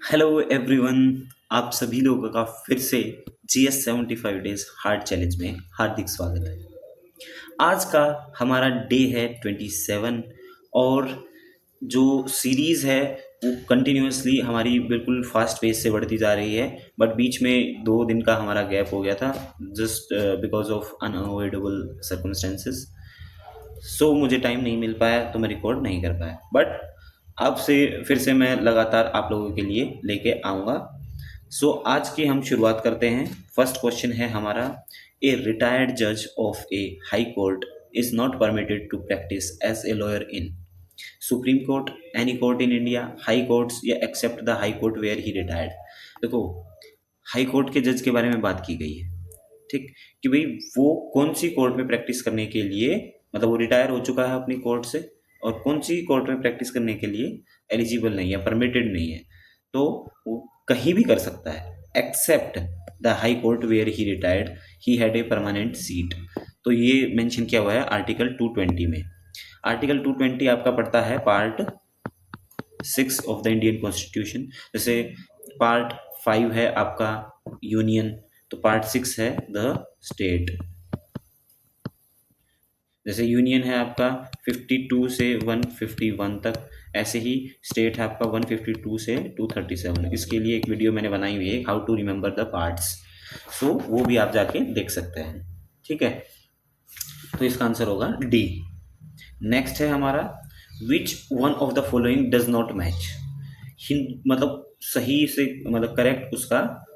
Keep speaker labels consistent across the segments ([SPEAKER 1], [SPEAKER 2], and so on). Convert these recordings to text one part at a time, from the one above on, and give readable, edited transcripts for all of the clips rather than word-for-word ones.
[SPEAKER 1] Hello everyone. आप सभी लोगों का फिर से GS 75 डेज हार्ड चैलेंज में हार्दिक स्वागत है। आज का हमारा डे है 27। और जो सीरीज़ है वो कंटिन्यूसली हमारी बिल्कुल फास्ट पेस से बढ़ती जा रही है। बट बीच में 2 दिन का हमारा गैप हो गया था, just because of unavoidable circumstances. So मुझे टाइम नहीं मिल पाया तो मैं रिकॉर्ड नहीं कर पाया, बट अब से फिर से मैं लगातार आप लोगों के लिए लेके आऊँगा। सो आज की हम शुरुआत करते हैं। फर्स्ट क्वेश्चन है हमारा, ए रिटायर्ड जज of a high court is not permitted to practise as a lawyer in supreme court, any court in India, high courts या except the high court where he retired. देखो, high court के जज के बारे में बात की गई है, ठीक, कि भाई वो कौन सी कोर्ट में प्रैक्टिस करने के लिए, मतलब वो रिटायर हो चुका है अपनी कोर्ट से और कौन सी कोर्ट में प्रैक्टिस करने के लिए एलिजिबल नहीं है, परमिटेड नहीं है। तो वो कहीं भी कर सकता है except the high court where he retired he had a permanent seat. तो ये मेंशन किया हुआ है आर्टिकल 220 में। आर्टिकल 220 आपका पड़ता है part 6 of the Indian constitution. जैसे पार्ट 5 है आपका यूनियन, तो पार्ट 6 है द स्टेट। जैसे यूनियन है आपका 52 से 151 तक, ऐसे ही स्टेट है आपका 152 से 237। इसके लिए एक वीडियो मैंने बनाई हुई है, how to remember the parts. So वो भी आप जाके देख सकते हैं, ठीक है। तो इसका आंसर होगा डी। नेक्स्ट है हमारा, which one of the following does not match. मतलब सही से, मतलब करेक्ट उसका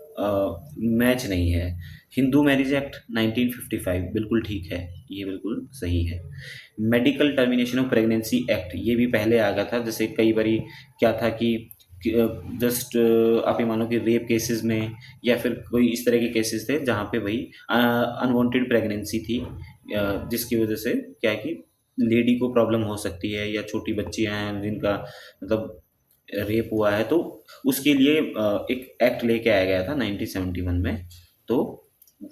[SPEAKER 1] मैच नहीं है। हिंदू मैरिज एक्ट 1955 बिल्कुल ठीक है, ये बिल्कुल सही है। Medical termination of pregnancy act ये भी पहले आ गया था। जैसे कई बारी क्या था कि जस्ट आप ये मानो कि रेप केसेस में या फिर कोई इस तरह के केसेस थे जहाँ पे भाई अनवांटेड प्रेगनेंसी थी, जिसकी वजह से क्या है कि लेडी को प्रॉब्लम हो सकती है या छोटी बच्चियां हैं जिनका मतलब रेप हुआ है, तो उसके लिए एक एक्ट लेके आया गया था 1971 में। तो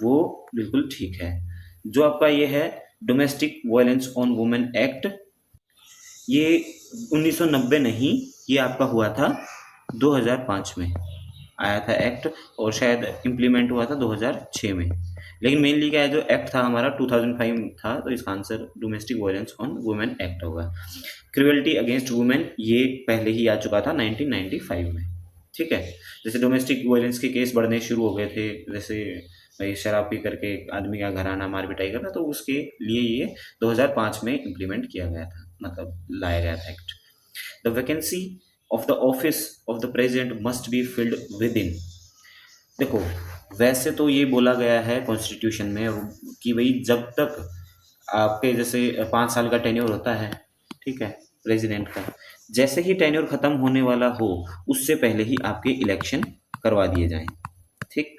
[SPEAKER 1] वो बिल्कुल ठीक है। जो आपका ये है domestic violence on women act, ये 1990 नहीं, ये आपका हुआ था 2005 में आया था एक्ट, और शायद इम्प्लीमेंट हुआ था 2006 में। लेकिन मेनली क्या है, जो एक्ट था हमारा 2005 था, तो इसका answer domestic violence on women act होगा। क्रुएल्टी अगेंस्ट वुमेन ये पहले ही आ चुका था 1995 में, ठीक है। जैसे डोमेस्टिक वायलेंस के केस बढ़ने शुरू हो गए थे, जैसे भाई शराब पी करके आदमी का घर आना, मार पिटाई करना, तो उसके लिए ये 2005 में इम्प्लीमेंट किया गया था, मतलब लाया गया था act. The vacancy of the office of the president must be filled with in. देखो, वैसे तो ये बोला गया है कॉन्स्टिट्यूशन में कि भाई जब तक आपके जैसे 5 साल का टेन्योर होता है, ठीक है, प्रेसिडेंट का, जैसे ही टेन्योर खत्म होने वाला हो उससे पहले ही आपके इलेक्शन करवा दिए जाएं, ठीक।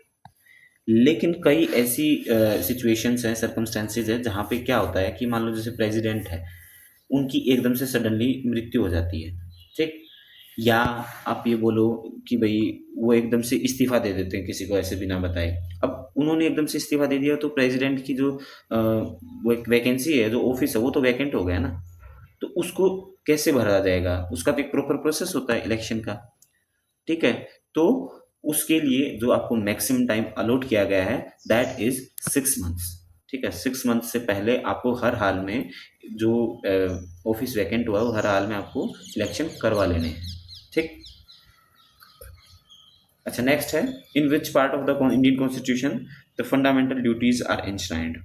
[SPEAKER 1] लेकिन कई ऐसी सिचुएशंस हैं, सर्कमस्टेंसेज है, जहाँ पे क्या होता है कि मान लो जैसे प्रेसिडेंट है, उनकी एकदम से सडनली मृत्यु हो जाती है, ठीक। या आप ये बोलो कि भाई वो एकदम से इस्तीफा दे देते हैं किसी को ऐसे बिना बताए। अब उन्होंने एकदम से इस्तीफा दे दिया तो प्रेसिडेंट की जो वो एक वैकेंसी है, जो ऑफिस है, वो तो वैकेंट हो गया ना। तो उसको कैसे भरा जाएगा, उसका तो एक प्रॉपर प्रोसेस होता है इलेक्शन का, ठीक है। तो उसके लिए जो आपको मैक्सिमम टाइम अलॉट किया गया है दैट इज 6 मंथ्स, ठीक है। 6 मंथ से पहले आपको हर हाल में जो ऑफिस वैकेंट हुआ है, वो हर हाल में आपको इलेक्शन करवा लेने हैं, ठीक। अच्छा, नेक्स्ट है, in which part of the Indian constitution the fundamental duties are enshrined.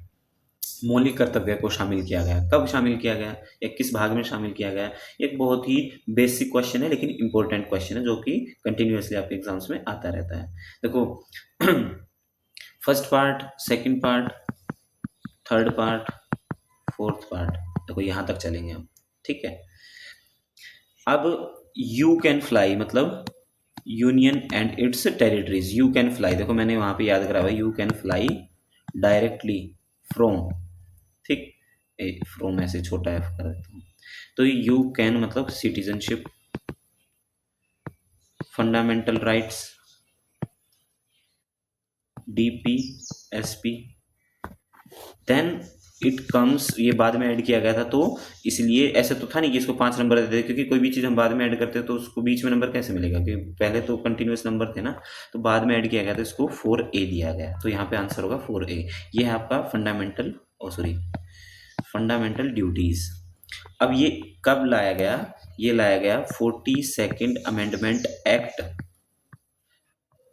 [SPEAKER 1] मौलिक कर्तव्य को शामिल किया गया, कब शामिल किया गया या किस भाग में शामिल किया गया। एक बहुत ही बेसिक क्वेश्चन है लेकिन इंपॉर्टेंट क्वेश्चन है, जो कि कंटिन्यूअसली आपके एग्जाम्स में आता रहता है। देखो, first part, second part, third part, fourth part, देखो यहाँ तक चलेंगे हम, ठीक है। अब यू कैन फ्लाई मतलब union and its territories, you can fly, देखो मैंने वहां पे याद करा हुआ है, you can fly directly from, ठीक। फ्रॉम ऐसे छोटा एफ कर देता हूँ। तो यू कैन मतलब citizenship, fundamental rights, DP, SP, then it comes, ये बाद में ऐड किया गया था, तो इसलिए ऐसे तो था नहीं कि इसको 5 नंबर देते, क्योंकि कोई भी चीज़ हम बाद में ऐड करते तो उसको बीच में नंबर कैसे मिलेगा, क्योंकि पहले तो कंटिन्यूस नंबर थे ना, तो बाद में ऐड किया गया था, इसको 4A दिया गया, तो यहाँ पे आंसर होगा 4A। ये है आपका फंडामेंटल ड्यूटीज़। अब ये कब लाया गया, ये लाया गया 42nd amendment act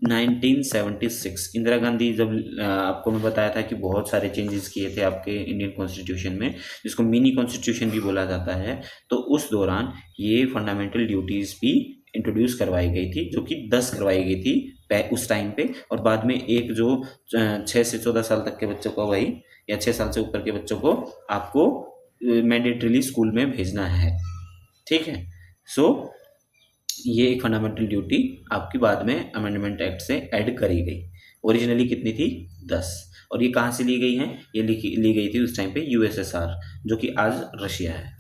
[SPEAKER 1] 1976। Indira Gandhi जब आपको मैं बताया था कि बहुत सारे चेंजेस किए थे आपके इंडियन कॉन्स्टिट्यूशन में, जिसको मिनी कॉन्स्टिट्यूशन भी बोला जाता है, तो उस दौरान ये फंडामेंटल ड्यूटीज़ भी इंट्रोड्यूस करवाई गई थी, जो कि 10 करवाई गई थी उस टाइम पे, और बाद में एक जो 6 से 14 साल तक के बच्चों को, वही या 6 साल से ऊपर के बच्चों को आपको मैंडेटरीली स्कूल में भेजना है, ठीक है। सो ये एक फंडामेंटल ड्यूटी आपकी बाद में अमेंडमेंट एक्ट से ऐड करी गई। ओरिजिनली कितनी थी, 10। और ये कहाँ से ली गई हैं, ये ली गई थी उस टाइम पे यूएसएसआर, जो कि आज रशिया है।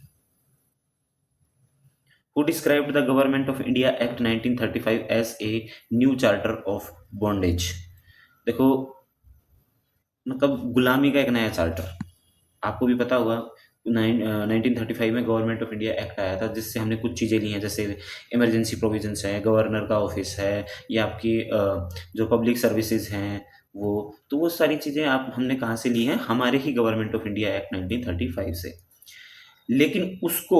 [SPEAKER 1] Who described the Government of India Act 1935 as a new charter of bondage? देखो, मतलब गुलामी का एक नया चार्टर, आपको भी पता होगा। 1935 में गवर्नमेंट ऑफ इंडिया एक्ट आया था, जिससे हमने कुछ चीज़ें ली हैं, जैसे इमरजेंसी प्रोविजंस है, गवर्नर का ऑफिस है, या आपकी जो पब्लिक सर्विसेज हैं वो, तो वो सारी चीज़ें आप हमने कहाँ से ली हैं, हमारे ही गवर्नमेंट ऑफ इंडिया एक्ट 1935 से। लेकिन उसको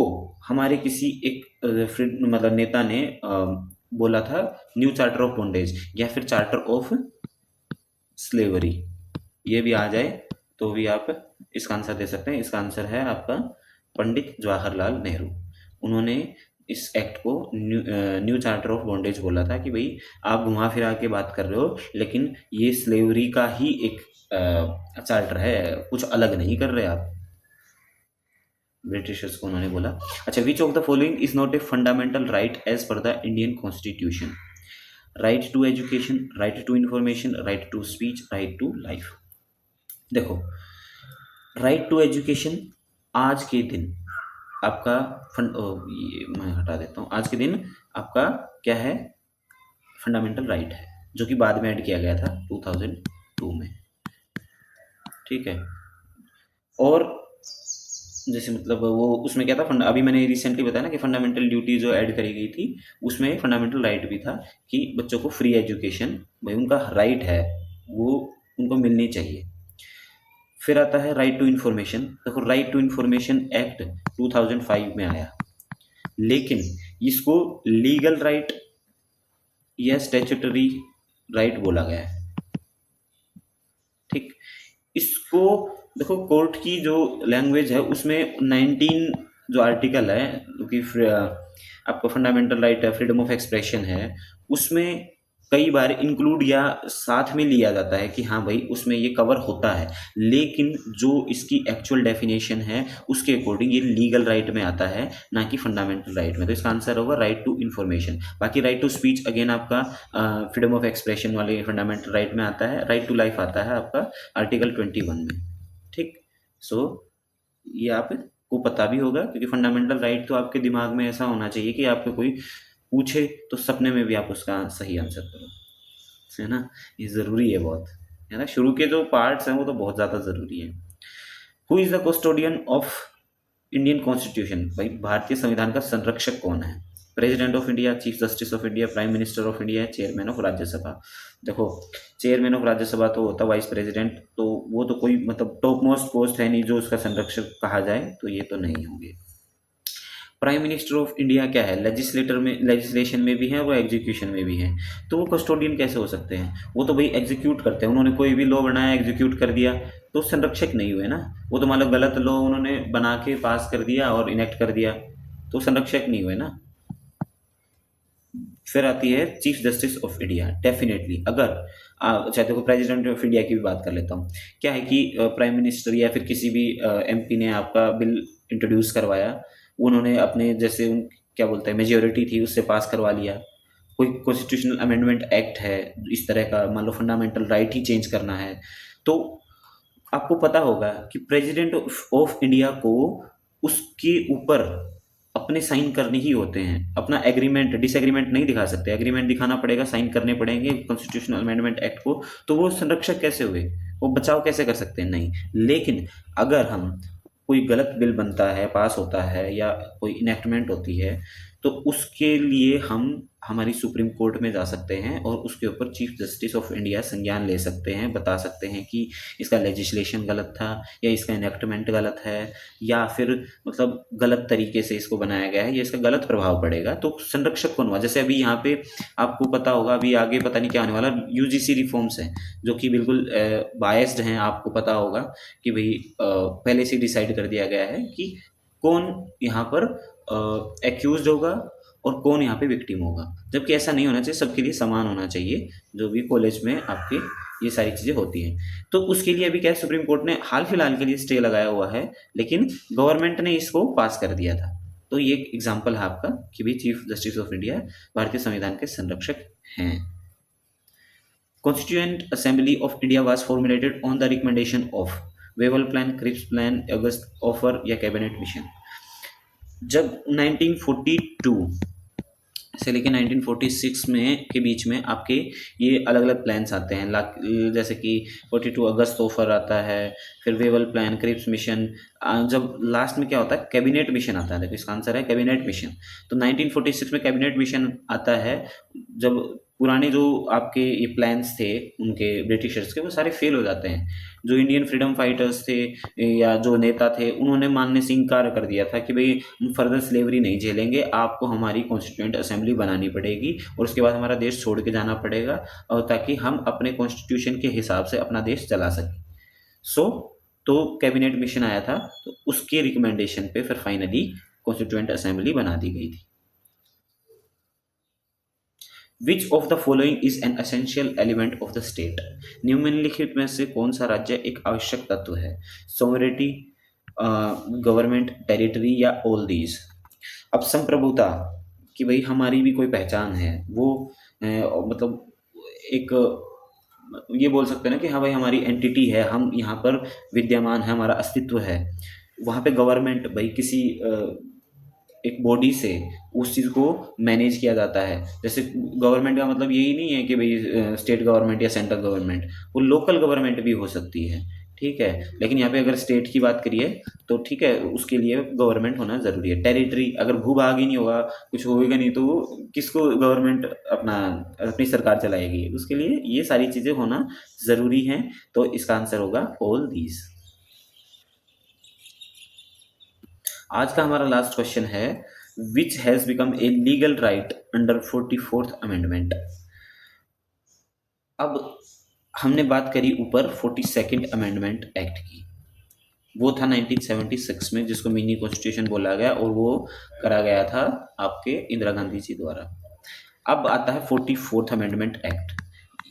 [SPEAKER 1] हमारे किसी एक मतलब नेता ने बोला था न्यू चार्टर ऑफ बॉन्डेज, या फिर चार्टर ऑफ स्लेवरी, ये भी आ जाए तो भी आप इसका आंसर दे सकते हैं। इसका आंसर है आपका पंडित जवाहरलाल नेहरू। उन्होंने इस एक्ट को न्यू चार्टर ऑफ बॉन्डेज बोला था कि भाई आप घुमा फिरा के बात कर रहे हो, लेकिन ये स्लेवरी का ही एक चार्टर है, कुछ अलग नहीं कर रहे आप, ब्रिटिशर्स को उन्होंने बोला। अच्छा, which of the following is not a fundamental right as per the Indian constitution? Right to education, right to information, right to speech, right to life. देखो, राइट टू एजुकेशन आज के दिन आपका ये मैं हटा देता हूँ, आज के दिन आपका क्या है, फंडामेंटल राइट है, जो कि बाद में ऐड किया गया था 2002 में, ठीक है। और जैसे मतलब वो उसमें क्या था, अभी मैंने रिसेंटली बताया ना कि फंडामेंटल ड्यूटी जो ऐड करी गई थी, उसमें फंडामेंटल राइट भी था कि बच्चों को फ्री एजुकेशन, भाई उनका राइट है, वो उनको मिलनी चाहिए। फिर आता है राइट टू इन्फॉर्मेशन। देखो, राइट टू इन्फॉर्मेशन एक्ट 2005 में आया, लेकिन इसको लीगल राइट या स्टैट्यूटरी राइट बोला गया है, ठीक। इसको देखो, कोर्ट की जो लैंग्वेज है उसमें 19 जो आर्टिकल है, जो कि आपका फंडामेंटल राइट है, फ्रीडम ऑफ एक्सप्रेशन है, उसमें कई बार इंक्लूड या साथ में लिया जाता है कि हाँ भाई उसमें ये कवर होता है, लेकिन जो इसकी एक्चुअल डेफिनेशन है उसके अकॉर्डिंग ये लीगल राइट में आता है, ना कि फंडामेंटल राइट में। तो इसका आंसर होगा राइट टू इन्फॉर्मेशन। बाकी राइट टू स्पीच अगेन आपका फ्रीडम ऑफ एक्सप्रेशन वाले फंडामेंटल राइट में आता है। राइट टू लाइफ आता है आपका आर्टिकल 21 में, ठीक। सो ये आपको पता भी होगा, क्योंकि फंडामेंटल राइट तो आपके दिमाग में ऐसा होना चाहिए कि आपको कोई पूछे तो सपने में भी आप उसका सही आंसर करो, है ना। ये ज़रूरी है बहुत, है ना। शुरू के जो पार्ट्स हैं वो तो बहुत ज़्यादा ज़रूरी है। Who is the custodian of Indian constitution? भाई भारतीय संविधान का संरक्षक कौन है? President of India, chief justice of India, prime minister of India, chairman of Rajya Sabha. देखो, चेयरमैन ऑफ राज्यसभा तो होता वाइस प्रेसिडेंट, तो वो तो कोई मतलब टॉप मोस्ट पोस्ट है नहीं जो उसका संरक्षक कहा जाए, तो ये तो नहीं होंगे। प्राइम मिनिस्टर ऑफ इंडिया क्या है, लेजिस्लेटर में, लेजिस्लेशन में भी है, वो एग्जीक्यूशन में भी है, तो वो कस्टोडियन कैसे हो सकते हैं? वो तो भाई एग्जीक्यूट करते हैं, उन्होंने कोई भी लॉ बनाया एग्जीक्यूट कर दिया, तो संरक्षक नहीं हुए ना। वो तो मतलब गलत लॉ उन्होंने बना के पास कर दिया और इनेक्ट कर दिया, तो संरक्षक नहीं हुए ना। फिर आती है chief justice of India. Definitely अगर अच्छा देखो, प्रेसिडेंट ऑफ इंडिया की भी बात कर लेता हूँ। क्या है कि प्राइम मिनिस्टर या फिर किसी भी एमपी ने आपका बिल इंट्रोड्यूस करवाया, उन्होंने अपने जैसे क्या बोलते हैं मेजोरिटी थी उससे पास करवा लिया। कोई कॉन्स्टिट्यूशनल अमेंडमेंट एक्ट है इस तरह का, मान लो फंडामेंटल राइट ही चेंज करना है, तो आपको पता होगा कि प्रेसिडेंट ऑफ इंडिया को उसके ऊपर अपने साइन करने ही होते हैं। अपना एग्रीमेंट, डिसएग्रीमेंट नहीं दिखा सकते, एग्रीमेंट दिखाना पड़ेगा, साइन करने पड़ेंगे कॉन्स्टिट्यूशनल अमेंडमेंट एक्ट को। तो वो संरक्षक कैसे हुए? वो बचाव कैसे कर सकते हैं? नहीं। लेकिन अगर हम कोई गलत बिल बनता है, पास होता है या कोई इनेक्टमेंट होती है, तो उसके लिए हम हमारी सुप्रीम कोर्ट में जा सकते हैं और उसके ऊपर चीफ जस्टिस ऑफ इंडिया संज्ञान ले सकते हैं, बता सकते हैं कि इसका लेजिस्लेशन गलत था या इसका इनेक्टमेंट गलत है या फिर मतलब गलत तरीके से इसको बनाया गया है या इसका गलत प्रभाव पड़ेगा। तो संरक्षक कौन हुआ? जैसे अभी यहाँ पे आपको पता होगा, अभी आगे पता नहीं क्या होने वाला, यूजीसी रिफॉर्म्स हैं जो कि बिल्कुल बायस्ड हैं। आपको पता होगा कि भाई पहले से डिसाइड कर दिया गया है कि कौन यहाँ पर एक्यूज होगा और कौन यहाँ पे विक्टिम होगा, जबकि ऐसा नहीं होना चाहिए। सबके लिए समान होना चाहिए, जो भी कॉलेज में आपके ये सारी चीज़ें होती हैं। तो उसके लिए अभी क्या है, सुप्रीम कोर्ट ने हाल फिलहाल के लिए स्टे लगाया हुआ है, लेकिन गवर्नमेंट ने इसको पास कर दिया था। तो ये एक एग्जाम्पल है आपका कि भाई चीफ जस्टिस ऑफ इंडिया भारतीय संविधान के संरक्षक हैं। Constituent Assembly of India was formulated on the recommendation of Wavell plan, Cripps plan, अगस्त ऑफर या कैबिनेट मिशन। जब 1942 से लेकर 1946 में के बीच में आपके ये अलग अलग प्लान्स आते हैं, जैसे कि 42 अगस्त ऑफर आता है, फिर वेवल प्लान, क्रिप्स मिशन, जब लास्ट में क्या होता है, कैबिनेट मिशन आता है। देखो इसका आंसर है कैबिनेट मिशन। तो 1946 में कैबिनेट मिशन आता है, जब पुराने जो आपके ये प्लान्स थे उनके ब्रिटिशर्स के, वो सारे फेल हो जाते हैं। जो इंडियन फ्रीडम फाइटर्स थे या जो नेता थे, उन्होंने मानने से इनकार कर दिया था कि भाई हम फर्दर स्लेवरी नहीं झेलेंगे, आपको हमारी कॉन्स्टिट्यूंट असेंबली बनानी पड़ेगी और उसके बाद हमारा देश छोड़ के जाना पड़ेगा, और ताकि हम अपने कॉन्स्टिट्यूशन के हिसाब से अपना देश चला सकें। तो कैबिनेट मिशन आया था, तो उसके रिकमेंडेशन पे फिर फाइनली कॉन्स्टिट्यूएंट असेंबली बना दी गई थी। विच of the following is an essential element of the state? निम्नलिखित में से कौन सा राज्य एक आवश्यक तत्व है? सोवरेटी, गवर्नमेंट, टेरिटरी या ऑल दीज? अब संप्रभुता, कि भाई हमारी भी कोई पहचान है, वो मतलब एक ये बोल सकते हैं ना कि हाँ भाई हमारी एंटिटी है, हम यहाँ पर विद्यमान है, हमारा अस्तित्व है। वहाँ पे गवर्नमेंट भाई किसी एक बॉडी से उस चीज़ को मैनेज किया जाता है। जैसे गवर्नमेंट का मतलब यही नहीं है कि भाई स्टेट गवर्नमेंट या सेंट्रल गवर्नमेंट, वो लोकल गवर्नमेंट भी हो सकती है, ठीक है। लेकिन यहाँ पे अगर स्टेट की बात करिए तो ठीक है, उसके लिए गवर्नमेंट होना ज़रूरी है। टेरिटरी, अगर भूभाग ही नहीं होगा, कुछ होएगा नहीं, तो किसको गवर्नमेंट अपनी सरकार चलाएगी? उसके लिए ये सारी चीज़ें होना ज़रूरी हैं। तो इसका आंसर होगा ऑल दीज। आज का हमारा लास्ट क्वेश्चन है, which has become a legal right under 44th amendment. अब हमने बात करी ऊपर 42nd अमेंडमेंट एक्ट की, वो था 1976 में, जिसको मिनी कॉन्स्टिट्यूशन बोला गया, और वो करा गया था आपके इंदिरा गांधी जी द्वारा। अब आता है 44th अमेंडमेंट एक्ट।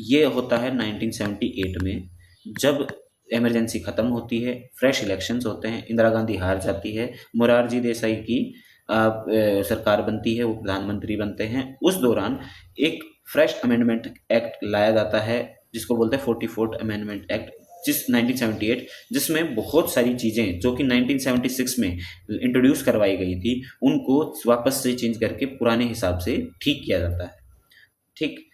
[SPEAKER 1] ये होता है 1978 में, जब इमरजेंसी ख़त्म होती है, फ्रेश इलेक्शंस होते हैं, इंदिरा गांधी हार जाती है, मोरारजी देसाई की सरकार बनती है, वो प्रधानमंत्री बनते हैं। उस दौरान एक फ्रेश अमेंडमेंट एक्ट लाया जाता है, जिसको बोलते हैं 44th अमेंडमेंट एक्ट, 1978, जिसमें बहुत सारी चीज़ें जो कि 1976 में इंट्रोड्यूस करवाई गई थी, उनको वापस से चेंज करके पुराने हिसाब से ठीक किया जाता है। ठीक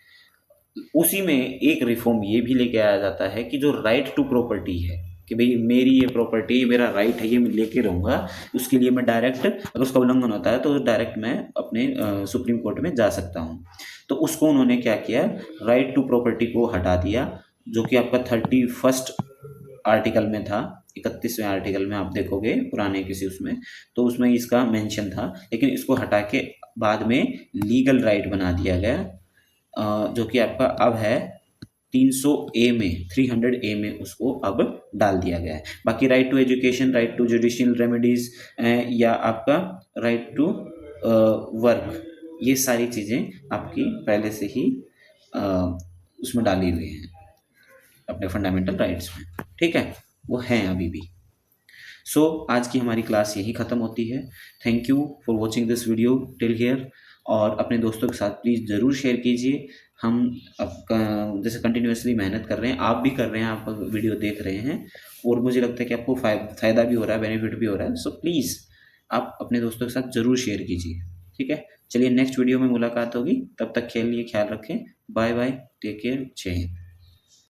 [SPEAKER 1] उसी में एक रिफॉर्म ये भी लेके आया जाता है कि जो राइट टू प्रॉपर्टी है, कि भाई मेरी ये प्रॉपर्टी, मेरा राइट है, ये मैं लेके रहूँगा, उसके लिए मैं डायरेक्ट, अगर उसका उल्लंघन होता है तो डायरेक्ट मैं अपने सुप्रीम कोर्ट में जा सकता हूँ। तो उसको उन्होंने क्या किया, राइट टू प्रॉपर्टी को हटा दिया, जो कि आपका 31st आर्टिकल में था। 31वें आर्टिकल में आप देखोगे पुराने किसी उसमें, तो उसमें इसका मेंशन था, लेकिन इसको हटा के बाद में लीगल राइट बना दिया गया, जो कि आपका अब है 300A में, 300A में उसको अब डाल दिया गया है। बाकी right to education, right to judicial remedies, या आपका राइट टू वर्क, ये सारी चीज़ें आपकी पहले से ही उसमें डाली हुई हैं अपने फंडामेंटल राइट्स में, ठीक है, वो हैं अभी भी। सो आज की हमारी क्लास यही ख़त्म होती है। Thank you for watching this video till here, और अपने दोस्तों के साथ प्लीज़ ज़रूर शेयर कीजिए। हम अब जैसे कंटिन्यूसली मेहनत कर रहे हैं, आप भी कर रहे हैं, आप वीडियो देख रहे हैं, और मुझे लगता है कि आपको फ़ायदा भी हो रहा है, बेनिफिट भी हो रहा है। सो प्लीज़ आप अपने दोस्तों के साथ ज़रूर शेयर कीजिए, ठीक है। चलिए नेक्स्ट वीडियो में मुलाकात होगी, तब तक के लिए ख्याल रखें। बाय बाय, टेक केयर, जय हिंद।